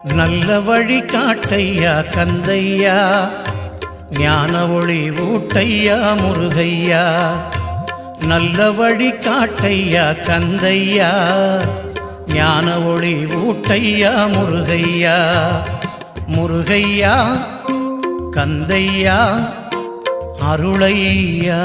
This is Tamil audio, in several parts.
நல்ல வழி காட்டையா கந்தையா, ஞான ஒளி ஊட்டையா முருகையா. நல்ல வழி காட்டையா கந்தையா, ஞான ஒளி ஊட்டையா முருகையா. முருகையா கந்தையா அருளையா.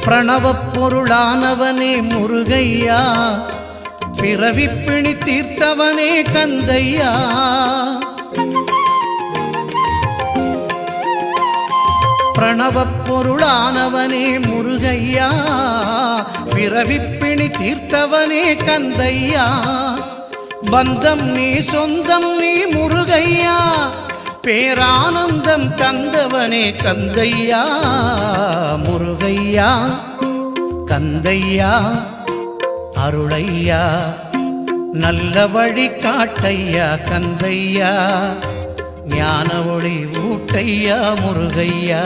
பிரணவப் பொருளானவனே முருகையா, பிறவிப்பிணி தீர்த்தவனே கந்தையா. பிரணவப் பொருளானவனே முருகையா, பிறவிப்பிணி தீர்த்தவனே கந்தையா. பந்தம் நீ சொந்தம் நீ முருகையா, பேரானந்தம் தந்தவனே கந்தையா. முருகையா கந்தையா அருளையா. நல்ல வழி காட்டையா கந்தையா, ஞான ஒளி ஊட்டையா முருகையா.